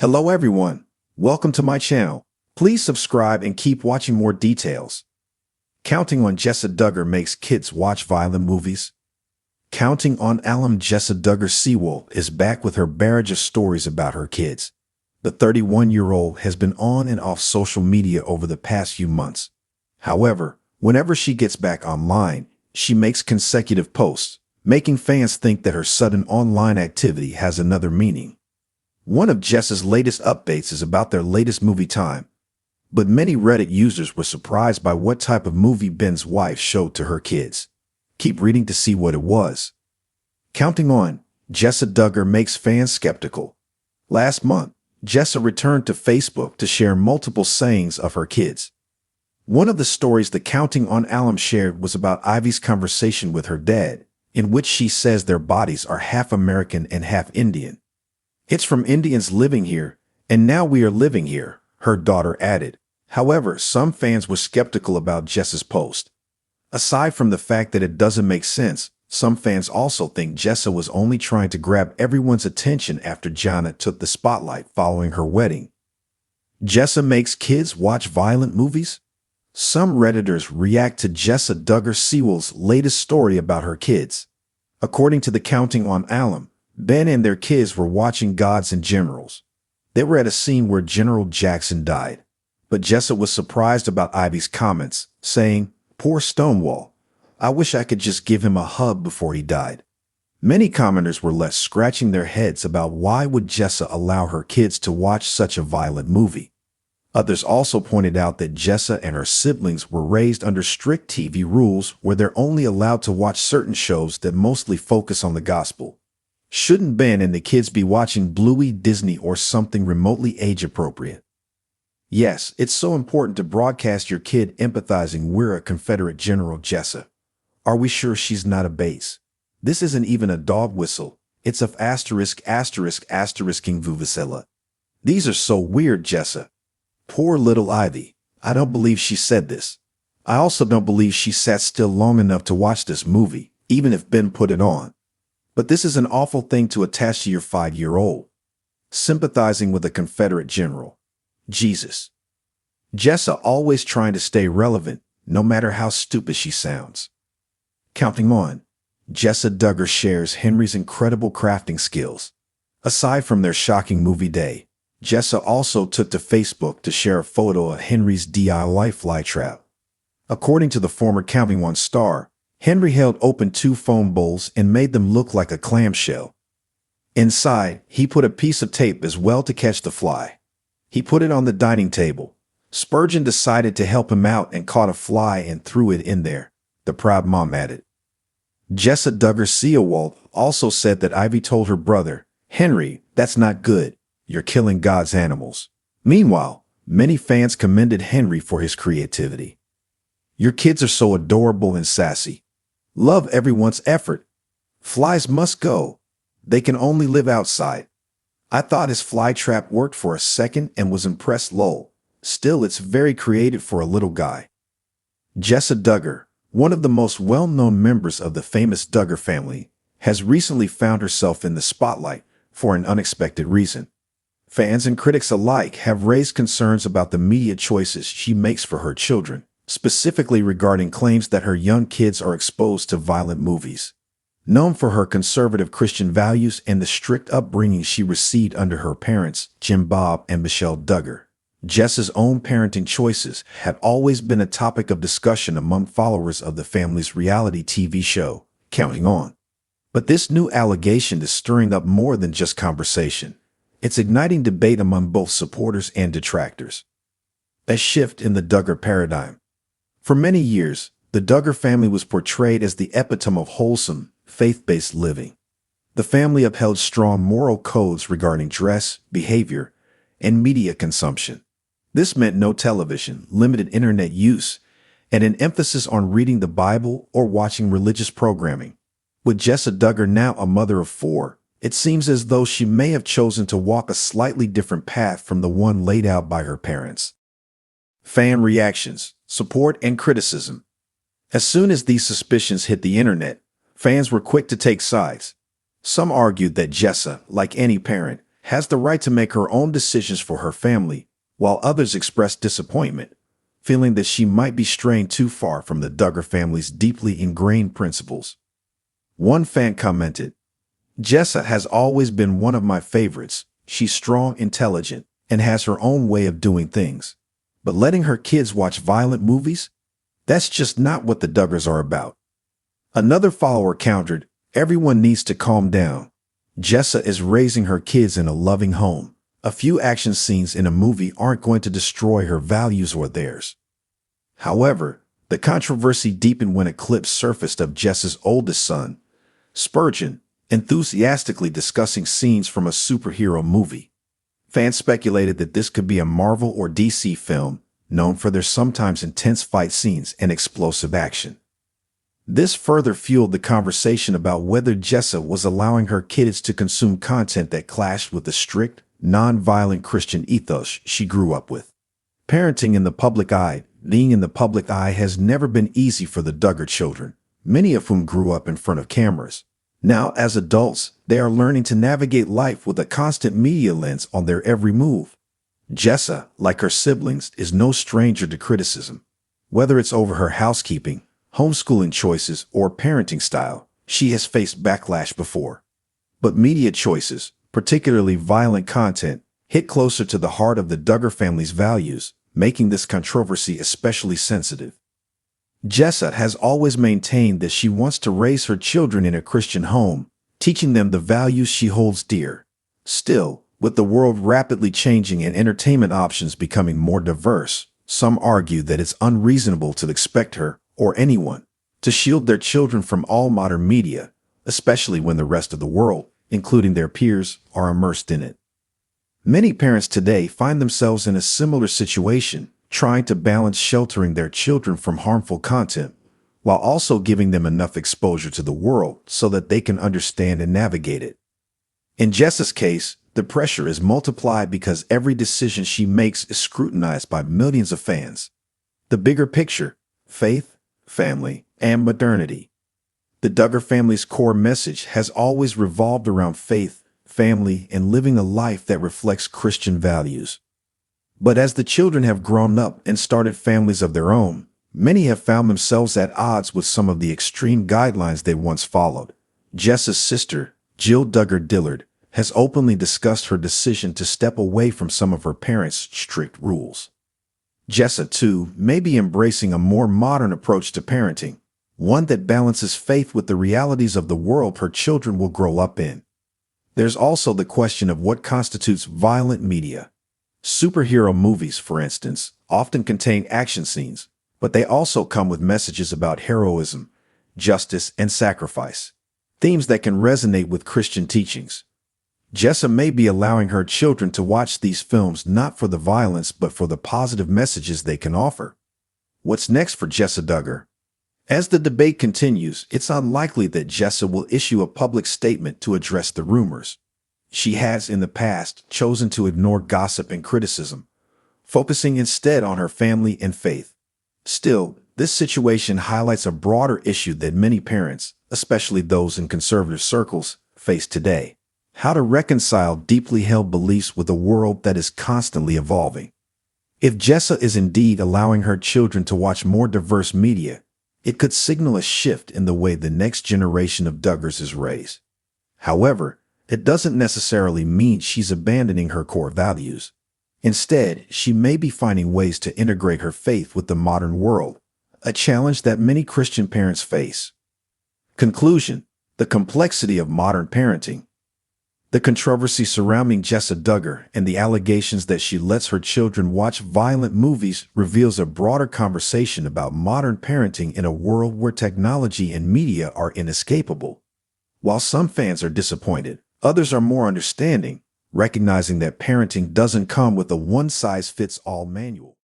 Hello everyone, welcome to my channel. Please subscribe and keep watching more details. Counting on Jessa Duggar makes kids watch violent movies. Counting on alum Jessa Duggar Sewell is back with her barrage of stories about her kids. The 31-year-old has been on and off social media over the past few months. However, whenever she gets back online, she makes consecutive posts, making fans think that her sudden online activity has another meaning. One of Jessa's latest updates is about their latest movie time, but many Reddit users were surprised by what type of movie Ben's wife showed to her kids. Keep reading to see what it was. Counting on Jessa Duggar makes fans skeptical. Last month, Jessa returned to Facebook to share multiple sayings of her kids. One of the stories the Counting on alum shared was about Ivy's conversation with her dad, in which she says their bodies are half American and half Indian. "It's from Indians living here, and now we are living here," her daughter added. However, some fans were skeptical about Jessa's post. Aside from the fact that it doesn't make sense, some fans also think Jessa was only trying to grab everyone's attention after Jana took the spotlight following her wedding. Jessa makes kids watch violent movies? Some Redditors react to Jessa Duggar Sewell's latest story about her kids. According to the Counting on alum, Ben and their kids were watching Gods and Generals. They were at a scene where General Jackson died, but Jessa was surprised about Ivy's comments, saying, "Poor Stonewall. I wish I could just give him a hug before he died." Many commenters were left scratching their heads about why would Jessa allow her kids to watch such a violent movie. Others also pointed out that Jessa and her siblings were raised under strict TV rules where they're only allowed to watch certain shows that mostly focus on the gospel. Shouldn't Ben and the kids be watching Bluey, Disney, or something remotely age-appropriate? Yes, it's so important to broadcast your kid empathizing we're a Confederate general, Jessa. Are we sure she's not a base? This isn't even a dog whistle. It's of asterisk vuvuzela. These are so weird, Jessa. Poor little Ivy. I don't believe she said this. I also don't believe she sat still long enough to watch this movie, even if Ben put it on. But this is an awful thing to attach to your 5-year-old. Sympathizing with a Confederate general. Jesus. Jessa always trying to stay relevant, no matter how stupid she sounds. Counting on Jessa Duggar shares Henry's incredible crafting skills. Aside from their shocking movie day, Jessa also took to Facebook to share a photo of Henry's DIY fly trap. According to the former Counting on star, Henry held open 2 foam bowls and made them look like a clamshell. Inside, he put a piece of tape as well to catch the fly. He put it on the dining table. Spurgeon decided to help him out and caught a fly and threw it in there, the proud mom added. Jessa Duggar Sewell also said that Ivy told her brother, "Henry, that's not good. You're killing God's animals." Meanwhile, many fans commended Henry for his creativity. "Your kids are so adorable and sassy. Love everyone's effort. Flies must go. They can only live outside. I thought his fly trap worked for a second and was impressed, lol. Still, it's very creative for a little guy." Jessa Duggar, one of the most well-known members of the famous Duggar family, has recently found herself in the spotlight for an unexpected reason. Fans and critics alike have raised concerns about the media choices she makes for her children, specifically regarding claims that her young kids are exposed to violent movies. Known for her conservative Christian values and the strict upbringing she received under her parents, Jim Bob and Michelle Duggar, Jessa's own parenting choices had always been a topic of discussion among followers of the family's reality TV show, Counting On. But this new allegation is stirring up more than just conversation. It's igniting debate among both supporters and detractors. A shift in the Duggar paradigm. For many years, the Duggar family was portrayed as the epitome of wholesome, faith-based living. The family upheld strong moral codes regarding dress, behavior, and media consumption. This meant no television, limited internet use, and an emphasis on reading the Bible or watching religious programming. With Jessa Duggar now a mother of 4, it seems as though she may have chosen to walk a slightly different path from the one laid out by her parents. Fan reactions, support, and criticism. As soon as these suspicions hit the internet, fans were quick to take sides. Some argued that Jessa, like any parent, has the right to make her own decisions for her family, while others express disappointment, feeling that she might be straying too far from the Duggar family's deeply ingrained principles. One fan commented, "Jessa has always been one of my favorites. She's strong, intelligent, and has her own way of doing things. But letting her kids watch violent movies? That's just not what the Duggars are about." Another follower countered, "Everyone needs to calm down. Jessa is raising her kids in a loving home. A few action scenes in a movie aren't going to destroy her values or theirs." However, the controversy deepened when a clip surfaced of Jessa's oldest son, Spurgeon, enthusiastically discussing scenes from a superhero movie. Fans speculated that this could be a Marvel or DC film, known for their sometimes intense fight scenes and explosive action. This further fueled the conversation about whether Jessa was allowing her kids to consume content that clashed with the strict, non-violent Christian ethos she grew up with. Parenting in the public eye, being in the public eye has never been easy for the Duggar children, many of whom grew up in front of cameras. Now, as adults, they are learning to navigate life with a constant media lens on their every move. Jessa, like her siblings, is no stranger to criticism. Whether it's over her housekeeping, homeschooling choices, or parenting style, she has faced backlash before. But media choices, particularly violent content, hit closer to the heart of the Duggar family's values, making this controversy especially sensitive. Jessa has always maintained that she wants to raise her children in a Christian home, teaching them the values she holds dear. Still, with the world rapidly changing and entertainment options becoming more diverse, some argue that it's unreasonable to expect her, or anyone, to shield their children from all modern media, especially when the rest of the world, including their peers, are immersed in it. Many parents today find themselves in a similar situation, trying to balance sheltering their children from harmful content, while also giving them enough exposure to the world so that they can understand and navigate it. In Jessa's case, the pressure is multiplied because every decision she makes is scrutinized by millions of fans. The bigger picture: faith, family, and modernity. The Duggar family's core message has always revolved around faith, family, and living a life that reflects Christian values. But as the children have grown up and started families of their own, many have found themselves at odds with some of the extreme guidelines they once followed. Jessa's sister, Jill Duggar Dillard, has openly discussed her decision to step away from some of her parents' strict rules. Jessa, too, may be embracing a more modern approach to parenting, one that balances faith with the realities of the world her children will grow up in. There's also the question of what constitutes violent media. Superhero movies, for instance, often contain action scenes, but they also come with messages about heroism, justice, and sacrifice, themes that can resonate with Christian teachings. Jessa may be allowing her children to watch these films not for the violence but for the positive messages they can offer. What's next for Jessa Duggar? As the debate continues, it's unlikely that Jessa will issue a public statement to address the rumors. She has, in the past, chosen to ignore gossip and criticism, focusing instead on her family and faith. Still, this situation highlights a broader issue that many parents, especially those in conservative circles, face today: how to reconcile deeply held beliefs with a world that is constantly evolving. If Jessa is indeed allowing her children to watch more diverse media, it could signal a shift in the way the next generation of Duggars is raised. However, it doesn't necessarily mean she's abandoning her core values. Instead, she may be finding ways to integrate her faith with the modern world, a challenge that many Christian parents face. Conclusion: the complexity of modern parenting. The controversy surrounding Jessa Duggar and the allegations that she lets her children watch violent movies reveals a broader conversation about modern parenting in a world where technology and media are inescapable. While some fans are disappointed, others are more understanding, recognizing that parenting doesn't come with a one-size-fits-all manual.